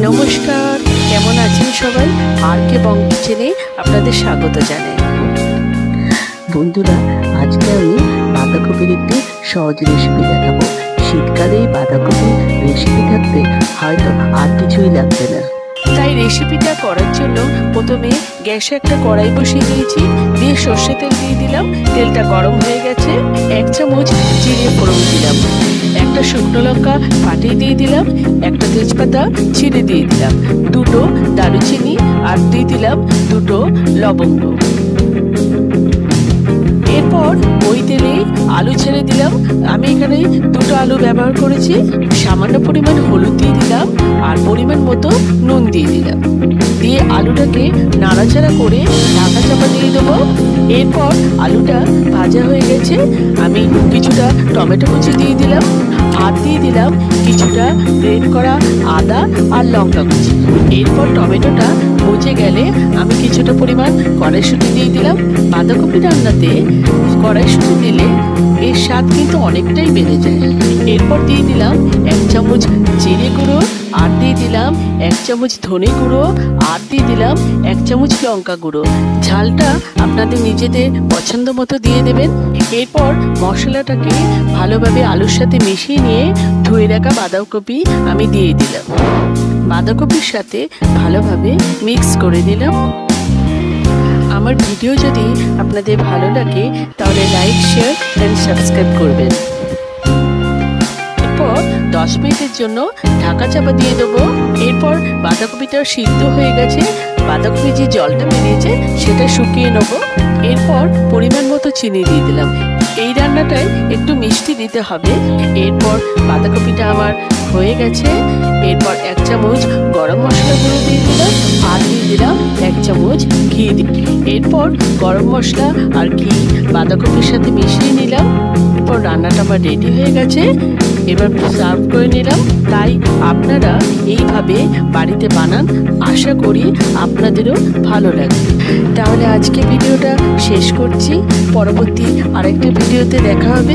নমস্কার, কেমন আছেন সবাই? আর কে বং কিচেনে আপনাদের স্বাগত জানাই। বন্ধুরা, আজকে আমি বাঁধাকপির একটি সহজ রেসিপি দেখাবো। শীতকালে এই বাঁধাকপির রেসিপি থাকতে হয়তো আর কিছুই লাগবে না। তাই রেসিপিটা করার জন্য প্রথমে গ্যাসে একটা কড়াই বসিয়ে দিয়েছি, দিয়ে সর্ষে তেল দিয়ে দিলাম। তেলটা গরম হয়ে গেছে, 1 চামচ জিরে ফোড়ন দিলাম, একটা শুকনো লঙ্কা ফাটিয়ে দিয়ে দিলাম, একটা তেজপাতা ছিঁড়ে দিয়ে দিলাম, 2টো দারুচিনি আর দিয়ে দিলাম 2টো লবঙ্গ। এরপর ওই তেলে আলু ছেড়ে দিলাম। আমি এখানে 2টো আলু ব্যবহার করেছি। সামান্য পরিমাণ হলুদ দিয়ে দিলাম আর পরিমাণ মতো নুন দিয়ে দিলাম। দিয়ে আলুটাকে নাড়াচাড়া করে ঢাকা চাপা দিয়ে দেবো। এরপর আলুটা ভাজা হয়ে গেছে, আমি কিছুটা টমেটো কুচি দিয়ে দিলাম আর দিয়ে দিলাম কিছুটা গ্রেট করা আদা আর লঙ্কা কুচি। এরপর টমেটোটা ভুজে গেলে আমি কিছুটা পরিমাণ কড়াইশুঁটি দিয়ে দিলাম। বাঁধাকপি রান্নাতে কড়াইশুঁটি দিলে এর স্বাদ কিন্তু অনেকটাই বেড়ে যায়। এরপর দিয়ে দিলাম 1 চামচ জিরে গুঁড়ো আর দিয়ে দিলাম 1 চামচ ধনে গুঁড়ো আর দিয়ে দিলাম 1 চামচ লঙ্কা গুঁড়ো। ঝালটা আপনাদের নিজেদের পছন্দ মতো দিয়ে দেবেন। এরপর মশলাটাকে ভালোভাবে আলুর সাথে মিশিয়ে নিয়ে ধুয়ে রাখা বাঁধাকপি আমি দিয়ে দিলাম। বাঁধাকপির সাথে ভালোভাবে মিক্স করে দিলাম। আমার ভিডিও যদি আপনাদের ভালো লাগে তাহলে লাইক, শেয়ার এন্ড সাবস্ক্রাইব করবেন। এরপর 10 মিনিটের জন্য ঢাকা চাপা দিয়ে দেবো। এরপর বাঁধাকপিটা সিদ্ধ হয়ে গেছে, বাঁধাকপি যে জলটা বেরিয়েছে সেটা শুকিয়ে নেব। এরপর পরিমাণ মতো চিনি দিয়ে দিলাম। এই রান্নাটায় একটু মিষ্টি দিতে হবে। এরপর বাঁধাকপিটা আমার হয়ে গেছে। এরপর 1 চামচ গরম মশলা গুঁড়ো দিয়ে দিলাম আর দিয়ে দিলাম 1 চামচ ঘি। এরপর গরম মশলা আর ঘি বাঁধাকপির সাথে মিশিয়ে নিলাম। এরপর রান্নাটা আমার রেডি হয়ে গেছে। এবার সার্ভ করে নিলাম। তাই আপনারা এইভাবে বাড়িতে বানান, আশা করি আপনাদেরও ভালো লাগবে। তাহলে আজকে ভিডিওটা শেষ করছি, পরবর্তী আরেকটা ভিডিওতে দেখা হবে।